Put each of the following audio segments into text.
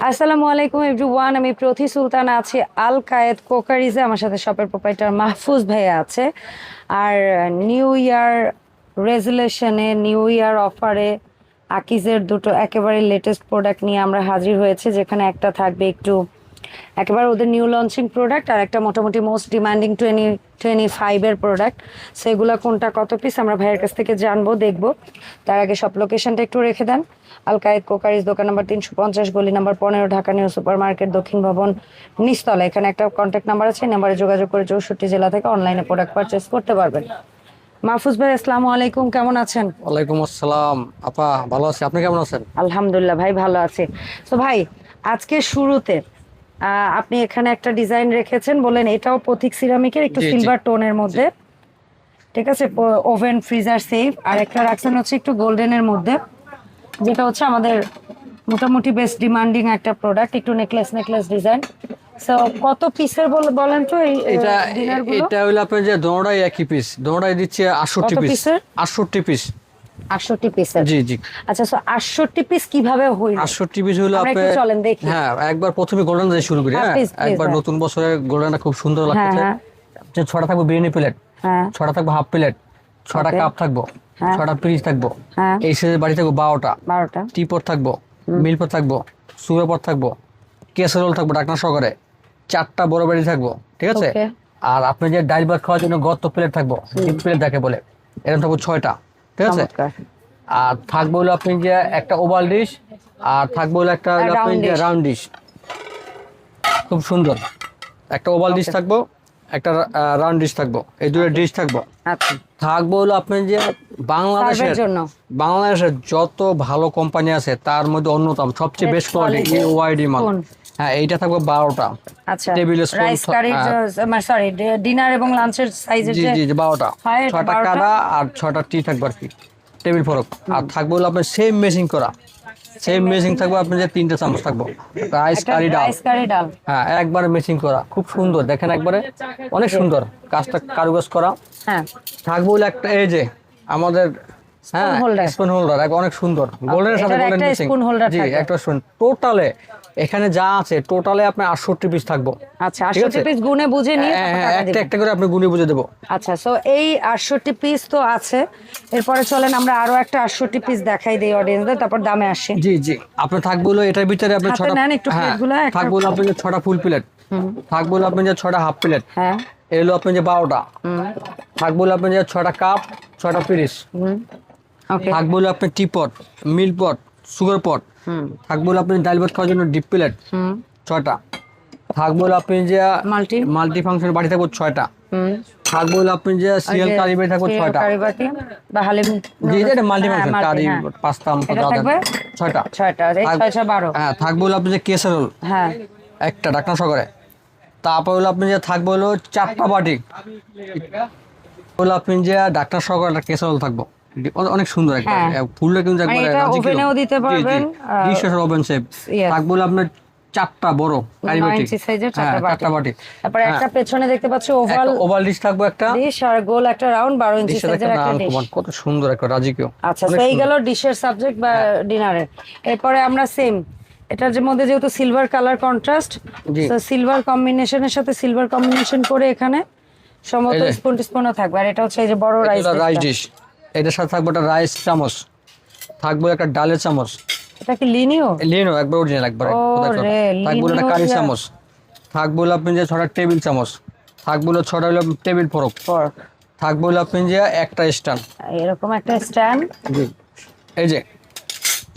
আসসালামু আলাইকুম এভরিওয়ান, আমি প্রতি সুলতানা আছি আল কায়েদ কোকারিজে। আমার সাথে শপের প্রোপাইটার মাহফুজ ভাইয়া আছে। আর নিউ ইয়ার রেজুলেশনে, নিউ ইয়ার অফারে আকিজের দুটো একেবারে লেটেস্ট প্রোডাক্ট নিয়ে আমরা হাজির হয়েছে, যেখানে একটা থাকবে একটু একেবারে ওদের নিউ লঞ্চিং প্রোডাক্ট, আর একটা মোটামুটি মোস্ট ডিমান্ডিং 2025-এর প্রোডাক্ট। সেগুলো কোনটা কত পিস আমরা ভাইয়ের কাছ থেকে জানবো, দেখবো। তার আগে সব লোকেশনটা একটু রেখে দেন। আল কায়েদ কোকারিজ, দোকান নাম্বার 350, গলি number 15, Dhaka new super market, দক্ষিণ ভবন, নিচতলা। এখানে একটা কন্ট্যাক্ট নাম্বার আছে, নাম্বারে যোগাযোগ করে 64 জেলা থেকে অনলাইনে প্রোডাক্ট পারচেস করতে পারবেন। মাহফুজ ভাই, আসসালামু আলাইকুম, কেমন আছেন? ওয়ালাইকুম আসসালাম আপা, ভালো আছি। আপনি কেমন আছেন? আলহামদুলিল্লাহ ভাই, ভালো আছি। তো ভাই, আজকে শুরুতে আপনি এখানে একটা ডিজাইন রেখেছেন, বলেন এটাও পথিক সিরামিকের, একটু জি, জি। সিলভার টোনের মধ্যে, ঠিক আছে। Oven freezer safe. আর একটা রাখছেন হচ্ছে একটু গোল্ডেনের মধ্যে, যেটা হচ্ছে আমাদের মোটামুটি বেশ ডিমান্ডিং একটা প্রোডাক্ট, একটু নেকলেস নেকলেস ডিজাইন। সো কত পিসের বলেন তো এই এটা ডিনারগুলো? এটা হলো আপনার যে দোনোটাই একই পিস, দোনোটাই দিচ্ছে 68 কত পিস। পিসের? 68 পিস। 68 পিসের? জি জি। আচ্ছা, সো 68 পিস কিভাবে হইল? 68 পিস হলো আমরা একটু আপনার। চলেন দেখি। হ্যাঁ, একবার প্রথমে গোল্ডেন দিয়ে শুরু করি। হ্যাঁ, হ্যাঁ, please, please, একবার হ্যাঁ। নতুন বছরের গোল্ডেনটা খুব সুন্দর হ্যাঁ লাগছে। হ্যাঁ যে ছটা থাকবে বিরিয়ানি প্লেট, হ্যাঁ ছটা থাকবে হাফ প্লেট, ছটা Okay. কাপ থাকবো, হ্যাঁ। ছটা পিস থাকবো। হ্যাঁ। এই সাইজের বাড়ি থাকবো 12টা। 12টা। টিপট থাকবো, মিলপট থাকবো, সুগার পট থাকবো, কেসারোল থাকবো ঢাকনা সহকারে, 4টা বড় বাড়ি থাকবো, ঠিক আছে। Okay. আর আপনি যে ডাল ভাত খাওয়ার জন্য গর্ত প্লেট থাকবো, ডিপ প্লেট যাকে বলে, এরকম থাকবো 6টা, ঠিক আছে। চমৎকার। আর থাকবো হলো আপনি যে একটা ওভাল ডিশ, আর থাকবো হলো একটা হলো আপনি round যে dish। রাউন্ড ডিশ, খুব সুন্দর। একটা ওভাল ডিশ Okay. থাকবো, একটা রাউন্ড ডিশ থাকবো, এই দুটো ডিশ থাকবো। আচ্ছা, থাকবো হলো আপনি যে বাংলাদেশের সার্ভের জন্য। বাংলাদেশের যত ভালো কোম্পানি আছে তার মধ্যে অন্যতম সবচেয়ে বেস্ট কোয়ালিটি quality। ওয়াইডি মাল। কোন? হ্যাঁ, এইটা থাকবে 12টা। আচ্ছা, টেবিলের স্পুন, রাইস কারি, মানে সরি, ডিনার এবং লাঞ্চের সাইজের জি যে জি জি 12টা, হয়, এটা 6টা 12টা। কাটা আর 6টা টি থাকবে আর কি, টেবিল ফরক। আর থাকবে হলো আপনার সেম মেশিং করা, সেম মেশিং থাকবে আপনার যে 3টে চামচ থাকবো, রাইস একটা কারি ডাল। রাইস কারি ডাল। হ্যাঁ, একবারে মেশিং করা, খুব সুন্দর দেখেন, একবারে অনেক সুন্দর কাজটা, কারুকাজ করা। হ্যাঁ। থাকবে হলো একটা এই যে আমাদের, হ্যাঁ, holder। স্পুন হোল্ডার, অনেক সুন্দর গোল্ডেনের সাথে এটার গোল্ডেন একটা মিক্সিং। spoon holder জি, থাকবে। একটা স্পুন। টোটালে এখানে যা আছে টোটালে আপনার 68 পিস থাকবো। আচ্ছা, ঠিক 68 আছে? পিস গুনে বুঝে নিয়ে হ্যাঁ, তারপর হ্যাঁ, টাকা একটা দিবেন। একটা করে আপনি গুনে বুঝে দেবো। আচ্ছা, সো এই 68 পিস তো আছে, এরপরে চলেন আমরা আরো একটা 68 পিস দেখাই দেই অডিয়েন্সদের, তারপর দামে আসি। জি জি। আপনার থাকবে হলো এটার ভিতরে আপনার হাতে 6টা, নেন একটু হ্যাঁ, প্লেটগুলো, একটা- থাকবে হলো আপনার যে 6টা ফুল প্লেট, থাকবে হলো আপনার যে 6টা হাফ প্লেট, হ্যাঁ। এ হলো আপনার যে 12টা, থাকবে হলো আপনার যে 6টা কাপ, 6টা পিরিস, ওকে। থাকবে হলো আপনার টিপট, মিল পট, সুগার পট, থাকবে হলো আপনি ডাল ভাত খাওয়ার জন্য ডিপ প্লেট 6টা, থাকবে হলো আপনি যে মাল্টি। মাল্টি ফাংশন বাড়ি থাকবে 6টা, থাকবে হলো আপনি যে সিরিয়াল কারি বাড়ি থাকবে 6টা। কারি বাটি বা হালিম। জি, এটা মাল্টি হ্যাঁ, ফাংশন multi, কারি হ্যাঁ। পাস্তা মতো এটা দাও দেন, থাকবে 6টা। 6টা, এই 6 12। হ্যাঁ, থাকবে হলো আপনি যে কেসারোল হ্যাঁ। একটা ঢাকনা সহকারে, তারপর হলো আপনি যে থাকবে হলো 4টা বাটি, হলো আপনি যে ঢাকনা সহকারে একটা কেসারোল থাকবো, অনেক সুন্দর একটা হ্যাঁ। ফুলটা কিন্তু মানে একবারে এটা রাজি কিলো। ওভেনেও দিতে জি, জি, পারবেন, ডিশের ওভেন শেপ। Yes। থাকবে হলো আপনার 4টা বড় কারি 9 বাটি, ইঞ্চি সাইজের হ্যাঁ, 4টা বাটি। 4টা বাটি। তারপরে একটা পেছনে দেখতে পাচ্ছি ওভাল একটা ওভাল ডিশ থাকবে, একটা ডিশ, আর গোল একটা রাউন্ড 12 ইঞ্চি ডিশের সাইজের একটা ডিশ। কত সুন্দর একটা রাজকীয়। আচ্ছা, অনেক সেই সুন্দর। গেল ডিশের সাবজেক্ট বা ডিনারের। এরপরে আমরা সেম এটার যে মধ্যে যেহেতু সিলভার কালার কন্ট্রাস্ট, জি। তো সিলভার কম্বিনেশনের সাথে সিলভার কম্বিনেশন করে এখানে সম্ভবত এই যে। স্পুনও থাকবে। আর এটা হচ্ছে এই যে বড় রাইস রাইস ডিশ, এটার সাথে থাকবে একটা রাইস চামচ, থাকবে একটা ডালের চামচ, এটা কি লিনিও? লিনো একবার অরিজিনাল একবার, ও রে, থাকবে একটা লিনিও কারি দিয়া। চামচ, থাকবে হলো আপনি যে 6টা টেবিল চামচ, থাকবে হলো 6টা হলো টেবিল ফরক, ফর্ক, থাকবে হলো আপনি যে একটা স্ট্যান্ড। এরকম একটা স্ট্যান্ড। জি। এই যে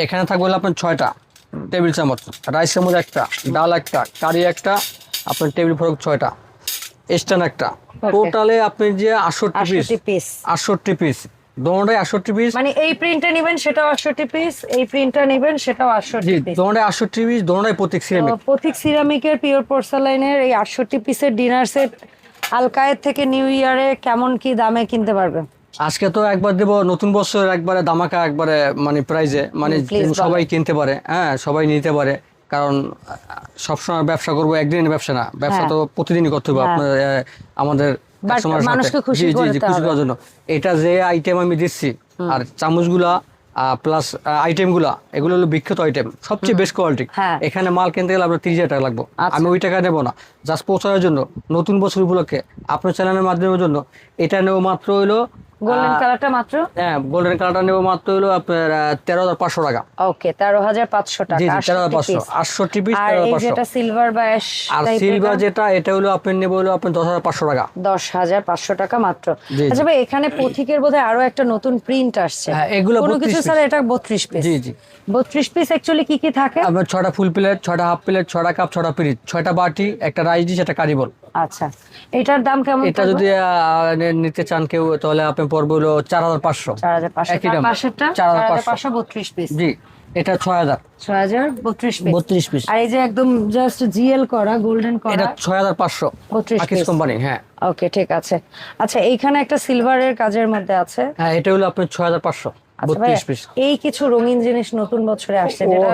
এখানে থাকবে হলো আপনার 6টা টেবিল চামচ, রাইস চামচ একটা, ডাল একটা, কারি একটা, আপনার টেবিল ফরক 6টা, স্ট্যান্ড একটা, টোটালে আপনি যে 68 পিস। 68 পিস। 68 পিস, দোনোটাই 68 পিস। মানে এই প্রিন্টটা নেবেন সেটাও 68 পিস, এই প্রিন্টটা নেবেন সেটাও জি, 68 পিস। দোনোটাই 68 পিস, দোনোটাই প্রত্যেক সিরামিক। পথিক সিরামিকের পিওর পোর্সালাইনের এই 68 পিসের ডিনার সেট আল কায়েদ থেকে নিউ ইয়ারে কেমন কি দামে কিনতে পারবে? আজকে তো একবার দেবো নতুন বছর, একবারে দামাকা, একবারে মানে প্রাইজে, মানে please সবাই কিনতে পারে, হ্যাঁ, সবাই নিতে পারে। কারণ সবসময় ব্যবসা করবো, একদিনের ব্যবসা না, ব্যবসা তো প্রতিদিনই করতে হবে আপনার আমাদের কাস্টমারের সাথে। মানুষকে খুশি জি জি জি, করতে খুশি হবে। করার জন্য এটা যে আইটেম আমি দিচ্ছি, আর চামচগুলা প্লাস আইটেমগুলো এগুলো হলো বিখ্যাত আইটেম, সবচেয়ে বেস্ট কোয়ালিটি। হ্যাঁ। এখানে মাল কিনতে গেলে আপনার 30,000 টাকা লাগবে, আচ্ছা। আমি ওই টাকা নেবো না। জাস্ট পৌঁছানোর জন্য নতুন বছর উপলক্ষে আপনার চ্যানেলের মাধ্যমের জন্য এটা নেবো মাত্র হইলো গোল্ডেন কালারটা মাত্র, হ্যাঁ গোল্ডেন কালারটা নেবো মাত্র হইলো আপনার 13,500 টাকা। ওকে 13,500 টাকা। জি জি 68 13,500, 68 পিস আর এই 13,500। যেটা সিলভার বা অ্যাশ আর সিলভার যেটা এটা হলো আপনি নেবো হলো আপনার 10,500 টাকা। 10,500 টাকা মাত্র। জি, জি। আচ্ছা ভাই এখানে পথিকের বোধহয় আরো একটা নতুন প্রিন্ট আসছে। হ্যাঁ, এগুলো কোনো 32 কিছু piece। স্যার এটা 32 পিস। জি জি 32 পিস অ্যাকচুয়ালি কি কি থাকে? আপনার 6টা ফুল প্লেট, 6টা হাফ প্লেট, 6টা কাপ, 6টা পিরিচ, 6টা বাটি, একটা রাইস ডিশ, একটা কারি বল। আচ্ছা এটার দাম কেমন? এটা যদি নিতে চান কেউ তাহলে আপনি পড়বে হলো 4,500। 4,500। একই দাম, তার পাশেরটা 4,500। 4,532 পিস। জি এটা 6,000। 6,032 পিস। 32 পিস। আর এই যে একদম জাস্ট জিএল করা গোল্ডেন করা এটা 6,500 32 পাকিস piece। কোম্পানি। হ্যাঁ ওকে ঠিক আছে। আচ্ছা এইখানে একটা সিলভারের কাজের মধ্যে আছে। হ্যাঁ এটা হলো আপনার 6,500 আচ্ছা ভাই 32 পিস। এই কিছু রঙিন জিনিস নতুন বছরে আসছে যেটা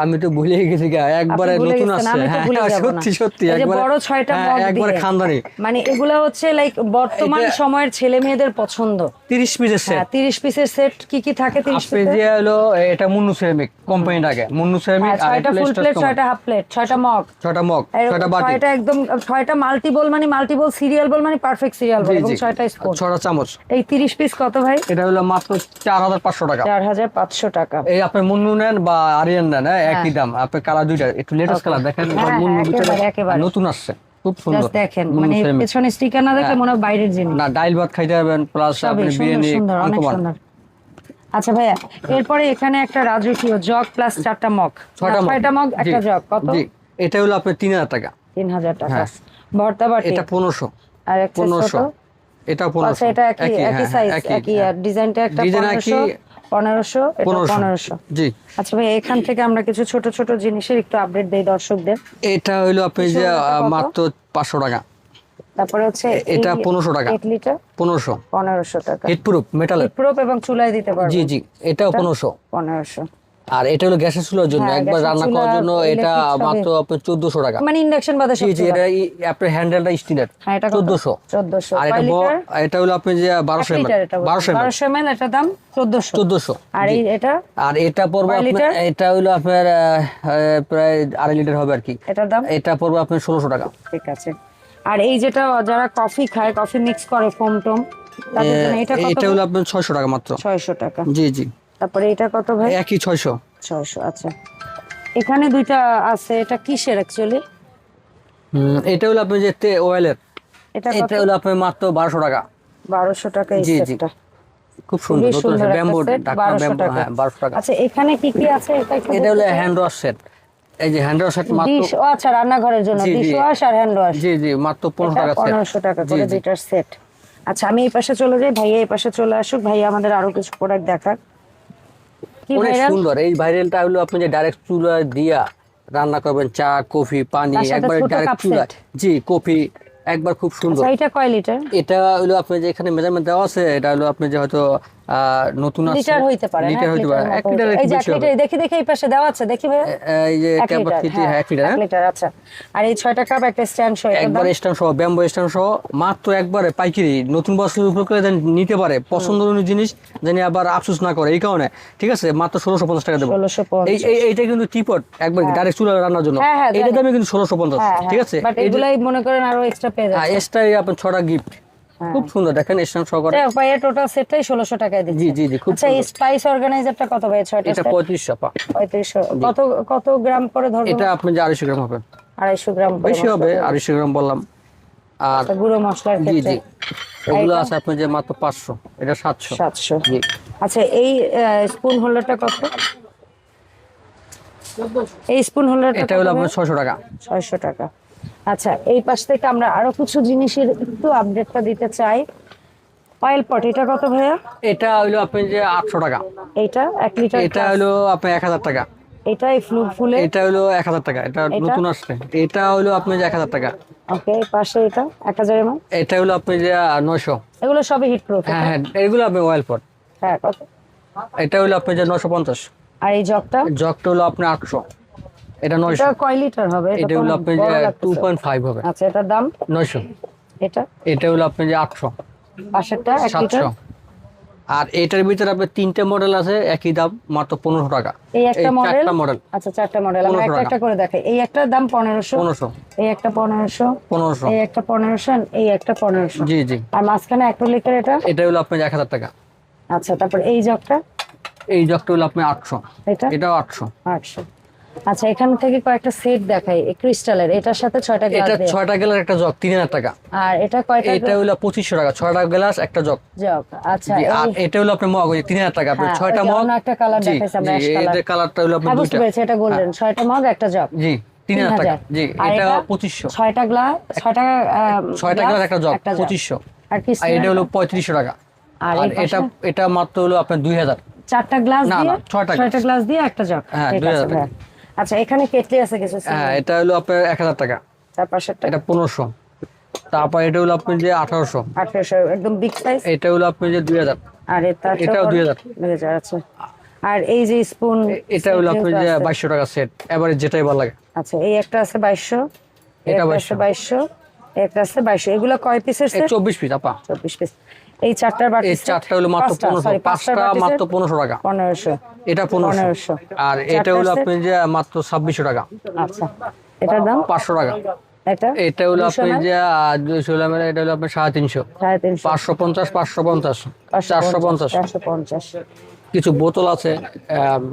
আমি তো ভুলে গেছি একবারে আপনি ভুলে নতুন গেছেন, আসছে। আমি তো হ্যাঁ ভুলে যাব না। সত্যি সত্যি এই যে একবারে বড় 6টা মগ একবারে দিয়ে। খানদানি। মানে এগুলা হচ্ছে লাইক বর্তমান এটা- সময়ের ছেলে মেয়েদের পছন্দ। 30 পিসের সেট। হ্যাঁ 30 পিসের সেট কি কি থাকে 30 আপনি পিসের? যে হলো এটা মুন্নু সেরামিক কোম্পানিটাকে, মুন্নু সেরামিক। হ্যাঁ, 6টা ফুল প্লেট, 6টা হাফ প্লেট, 6টা মগ, 6টা মগ, 6টা বাটি, 6টা একদম 6টা মাল্টিবল মানে মাল্টিবল সিরিয়াল বল মানে পারফেক্ট সিরিয়াল বল জি এবং জি 6টা স্পুন। 6টা চামচ। এই 30 পিস কত ভাই? এটা হলো মাত্র 4,500 টাকা। 4,500 টাকা। এই আপনি মুন্নু নেন বা আরিয়ান নেন, একই দাম। আপনি কালার দুইটা, একটু লেটেস্ট কালার দেখেন। হ্যাঁ, মুন্নু ভিতরে একেবারে। নতুন আসছে, খুব সুন্দর। জাস্ট দেখেন মুন্নু মানে সেরামিক। পেছনে স্টিকার না দেখলে মনে হয় বাইরের জিনিস। না ডাইল ভাত খাইতে পারবেন, প্লাস সবই আপনি সুন্দর বিরিয়ানি সুন্দর অনেক আনকমান। সুন্দর। আচ্ছা ভাইয়া এরপরে এখানে একটা রাজকীয় জগ প্লাস 4টা মগ, 6টা মগ জি, একটা জগ কত? জি এটা হলো আপনার 3,000 টাকা। 3,000 টাকা। হ্যাঁ। ভর্তা বাটি এটা 1500। আর একটা 1500 কত? এটা 1500। আচ্ছা এটা একই একই সাইজ একই আর ডিজাইনটা একটা ডিজাইন 1500 1500 এটা 1500। জি আচ্ছা ভাই এখান থেকে আমরা কিছু ছোট ছোট জিনিসের একটু আপডেট দেই দর্শকদের। এটা হলো আপনি যে এটা কত? মাত্র 500 টাকা। তারপরে হচ্ছে এটা 1500 টাকা। 8 লিটার 1500 1500 টাকা। হিট প্রুফ মেটালের। প্রুফ এবং চুলায় দিতে পারবো। জি জি এটাও 1500। 1500 আর এটা হলো গ্যাসের চুলার জন্য, হ্যাঁ, একবার গ্যাসের রান্না চুলা, করার জন্য এটা electric সবই। মাত্র আপনার 1400 টাকা। মানে ইন্ডাকশন বাদে জি সব জি এটা আপনার হ্যান্ডেলটা স্টিলের। হ্যাঁ এটা 1400। 1400 আর কয় এটা লিটার? এটা হলো আপনি যে 1200 ml। 1200 ml। 1200 ml এটা দাম 1400। 1400। আর এই এটা আর এটা পড়বে কয় আপনার, লিটার? এটা হলো আপনার প্রায় 2.5 লিটার হবে আর কি। এটার দাম এটা পড়বে আপনার 1600 টাকা। ঠিক আছে। আর এই যেটা যারা কফি খায়, কফি মিক্স করে ফোম টোম তাদের জন্য এটা কত? এটা হলো আপনার 600 টাকা মাত্র। 600 টাকা। জি জি তারপরে এটা কত ভাই? একই 600। 600। আচ্ছা এখানে দুইটা আছে, এটা কিসের অ্যাকচুয়ালি? এটা হলো আপনার যে অয়েলের, এটা কত? এটা হলো আপনার মাত্র 1200 টাকা। 1200 টাকা এই জি, জি। সেটটা। খুব সুন্দর, খুবই নতুন সুন্দর আছে, একটা ব্যাম্বো set, ঢাকনা 1200 ব্যাম্বো। টাকা। হ্যাঁ 1200 টাকা। আচ্ছা এখানে কি কি আছে এটা একটু এটা হলো হ্যান্ড ওয়াশ সেট। এই যে হ্যান্ড ওয়াশ সেট মাত্র ডিশ, ও আচ্ছা রান্নাঘরের জন্য জি, জি। ডিশ ওয়াশ আর হ্যান্ড ওয়াশ। জি জি মাত্র 1500 টাকা সেট। 1500 টাকা জি, করে জি। দুইটার সেট। আচ্ছা আমি এই পাশে চলে যাই, ভাইয়া এই পাশে চলে আসুক, ভাইয়া আমাদের আরো কিছু প্রোডাক্ট দেখাক। কি অনেক ভাইরাল? সুন্দর এই ভাইরালটা হলো আপনি যে ডাইরেক্ট চুলা দিয়া রান্না করবেন, চা কফি পানি তার সাথে একবার ছোট ডাইরেক্ট কাপ চুলা। সেট। জি কফি একবার খুব সুন্দর। আচ্ছা এটা কয় লিটার? এটা হলো আপনি যে এখানে মেজারমেন্ট দেওয়া আছে, এটা হলো আপনি যে হয়তো নতুন আছে লিটার হইতে পারে না? লিটার হইতে পারে, 1 লিটার এই একটু যে 1 বেশি হবে। লিটার দেখি দেখি এই পাশে দেওয়া আছে দেখি ভাইয়া। এই যে 1 লিটার, ক্যাপাসিটি হ্যাঁ 1 লিটার। 1 লিটার আচ্ছা। আর এই 6টা কাপ একটা স্ট্যান্ড সহ এটার একবার দাম? স্ট্যান্ড সহ ব্যাম্বো স্ট্যান্ড সহ মাত্র একবারে পাইকারি, নতুন বছর উপলক্ষে যেন নিতে পারে পছন্দনীয় জিনিস, জানি আবার আফসোস না করে এই কারণে। ঠিক আছে মাত্র 1650 টাকা দেবো। 1650। এইটা কিন্তু টিপট একবার ডাইরেক্ট চুলা রান্নার জন্য, হ্যাঁ, হ্যাঁ, এইটা জানি। দামে কিন্তু 1650। ঠিক আছে বাট এগুলাই মনে করেন আরো এক্সট্রা পেয়ে যাচ্ছে। এক্সট্রাই আপনার 6টা গিফট খুব সুন্দর দেখেন স্ট্যান্ড সহকারে। আচ্ছা ভাইয়া টোটাল সেটটাই 1600 টাকায় দিচ্ছে। জি জি জি খুব আচ্ছা এই সুন্দর। স্পাইস অর্গানাইজারটা কত ভাই? 6টা এটা সেট 3500 পা। 3500। কত কত গ্রাম করে ধরবো? এটা আপনি যে 250 গ্রাম হবে, 250 গ্রাম করে বেশি হবে, মশলা। 250 গ্রাম বললাম। আর আচ্ছা, গুঁড়ো মশলার জি ক্ষেত্রে জি এগুলো এটা? আছে আপনি যে মাত্র 500, এটা 700। 700। জি আচ্ছা এই স্পুন হোল্ডারটা কত? এই স্পুন হোল্ডারটা এটা হলো আপনার 600 টাকা। 600 টাকা। আচ্ছা এই পাশ থেকে আমরা আরো কিছু জিনিসের একটু আপডেটটা দিতে চাই। অয়েল পট এটা কত ভাইয়া? এটা হলো আপনি যে 800 টাকা। এইটা 1 লিটার। এটা হলো আপনার 1000 টাকা। এটা এই ফুলে এটা হলো 1000 টাকা, এটা নতুন আসছে। এটা হলো আপনি যে 1000 টাকা। ওকে এই পাশে এটা 1000 ml। এটা হলো আপনি যে 900। এগুলো সবই হিট প্রুফ। হ্যাঁ হ্যাঁ এগুলো আপনি অয়েল পট। হ্যাঁ কত? এটা হলো আপনি যে 950। আর এই জগটা? জগটা হলো আপনি 800, এটা 900। এটা কয় লিটার হবে? এটা তো হলো অনেক আপনি বড় যে লাগতেছে। 2.5 হবে। আচ্ছা এটার দাম? 900। এটা এটা হলো আপনি যে 800। পাশেরটা 1 লিটার। 700। আর এটার ভিতরে আপনার 3টে মডেল আছে, একই দাম মাত্র 1500 টাকা। এই একটা মডেল, 4টা মডেল। আচ্ছা 4টা মডেল আমরা 1500 একটা একটা করে দেখাই। এই একটা দাম 1500, 1500, এই একটা 1500, 1500। এই একটা 1500, এই একটা 1500। জি জি। আর মাঝখানে অ্যাক্রিলিকের এটা হলো আপনার 1000 টাকা। আচ্ছা, তারপর এই জগটা, এই জগটা হলো আপনার 800, এটাও 800। আচ্ছা, এখান থেকে কয়েকটা সেট দেখাই ক্রিস্টালের, এটার সাথে 6টা গ্লাস এটা দেয়া। 6টা গ্লাস একটা জগ 3000 টাকা। আর এটা কয়টা? এটা হলো 2500 টাকা, 6টা গ্লাস একটা জগ। আচ্ছা, আর এটা হলো আপনার মগ, ওই 3000 টাকা আপনার 6টা মগ। একটা কালার দেখাইছি আমরা, অ্যাশ কালার। এই কালারটা হলো আপনার বুঝতে দুইটা। পেরেছি, এটা গোল্ডেন। 6টা মগ একটা জগ। জি 3000 টাকা। জি এটা 2500। 6টা গ্লাস, 6টা গ্লাস একটা জগ 2500। আর কি? আর এটা হলো 3500 টাকা। আর এটা মাত্র হলো আপনার 2000। 4টা গ্লাস দিয়ে, 6টা গ্লাস দিয়ে একটা জগ। হ্যাঁ, ঠিক আছে ভাই। আচ্ছা, এখানে কেটলি আছে কিছু? হ্যাঁ, এটা হলো আপনার 1000 টাকা। তার পাশেরটা এটা 1500। তারপর এটা হলো আপনার যে 1800। একদম বিগ সাইজ। এটা হলো আপনার যে 2000। আর এটাও 2000। আচ্ছা। আর এই যে স্পুন, এটা হলো আপনার যে 2200 টাকা সেট, এবারে যেটাই ভালো লাগে। আচ্ছা, এই একটা আছে 2200, এটা এটা আছে 2200, একটা আছে 2200। এগুলো কয় পিসের সেট? 24 পিস আপা। 24 পিস। এই 4টার বাটি, এই 4টা হলো মাত্র 1500, 5টা মাত্র 1500 টাকা। 1500, এটা 1500। আর এটা হলো আপনি যে মাত্র 2600 টাকা। আচ্ছা, এটার দাম 500 টাকা। এটা হলো আপনি যে 200 ml, এটা হলো আপনার 350, 550, 550, 450, 450। কিছু বোতল আছে,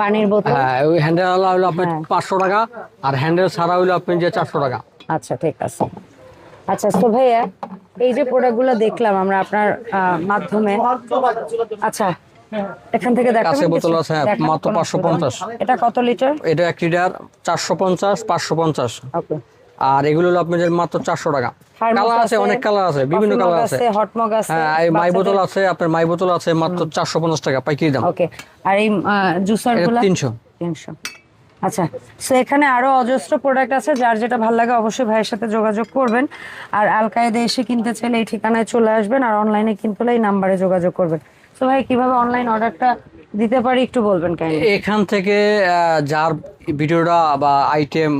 পানির বোতল। হ্যাঁ, ওই হ্যান্ডেল হলো আপনার 500 টাকা, আর হ্যান্ডেল ছাড়া হলো আপনি যে 400 টাকা। আচ্ছা, ঠিক আছে। আচ্ছা, তো ভাইয়া এই যে প্রোডাক্টগুলো দেখলাম আমরা আপনার মাধ্যমে, আচ্ছা এখান থেকে কাছে বোতল আছে মাত্র 550। এটা কত লিটার? এটা 1 লিটার 450, 550। ওকে। আর এগুলো হলো আপনাদের মাত্র 400 টাকা। কালার আছে, অনেক কালার আছে, বিভিন্ন কালার আছে। হট মগ আছে। হ্যাঁ, এই মাই বোতল আছে, আপনার মাই বোতল আছে মাত্র 450 টাকা পাইকারি দাম। ওকে। আর এই জুসার গুলো 300। আচ্ছা, সো এখানে আরো অজস্র প্রোডাক্ট আছে, যার যেটা ভালো লাগে অবশ্যই ভাইয়ের সাথে যোগাযোগ করবেন। আর আল কায়েদে এসে কিনতে চাইলে এই ঠিকানায় চলে আসবেন, আর অনলাইনে কিনতে হলে এই নাম্বারে যোগাযোগ করবেন। তো ভাই, কিভাবে অনলাইন অর্ডারটা দিতে পারি একটু বলবেন কেন? এখান থেকে যার ভিডিওটা বা আইটেম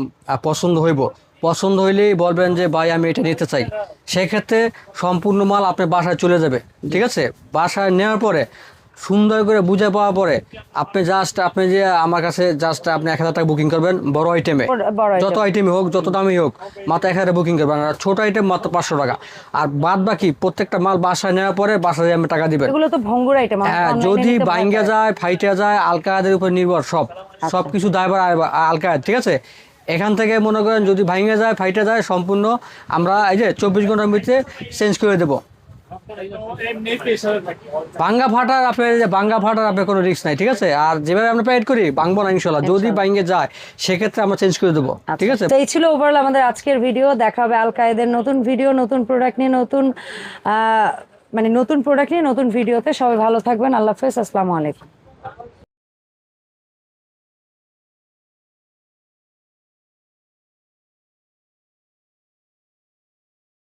পছন্দ হইলেই বলবেন যে ভাই আমি এটা নিতে চাই, সেক্ষেত্রে সম্পূর্ণ মাল আপনার বাসায় চলে যাবে। ঠিক আছে, বাসায় নেওয়ার পরে সুন্দর করে বুঝে পাওয়ার পরে আপনি যে আমার কাছে আপনি 1000 টাকা বুকিং করবেন বড় আইটেমে, যত আইটেমই হোক, যত দামই হোক, মাত্র 1000 বুকিং করবেন। আর ছোট আইটেম মাত্র 500 টাকা। আর বাদ বাকি প্রত্যেকটা মাল বাসায় নেওয়ার পরে বাসায় আমি টাকা দিবেন। এগুলো তো ভঙ্গুর আইটেম। হ্যাঁ, যদি ভাঙ্গা যায়, ফাইটে যায়, আল কায়েদের উপর নির্ভর সবকিছু দায়ভার আল কায়েদ। ঠিক আছে, এখান থেকে মনে করেন যদি ভাঙ্গা যায়, ফাইটে যায়, সম্পূর্ণ আমরা এই যে 24 ঘন্টার মধ্যে চেঞ্জ করে দেবো। ভাঙ্গা ফাটার আপনার কোনো রিস্ক নাই। ঠিক আছে, আর যেভাবে আমরা পেড করি ভাঙবো না ইনশাল্লাহ। যদি ভাঙ্গে যায় সেক্ষেত্রে আমরা চেঞ্জ করে দেবো। ঠিক আছে, তো এই ছিল ওভারঅল আমাদের আজকের ভিডিও। দেখা হবে আল কায়েদের নতুন ভিডিও, নতুন প্রোডাক্ট নিয়ে, নতুন প্রোডাক্ট নিয়ে নতুন ভিডিওতে। সবাই ভালো থাকবেন। আল্লাহ হাফেজ, আসসালামু আলাইকুম।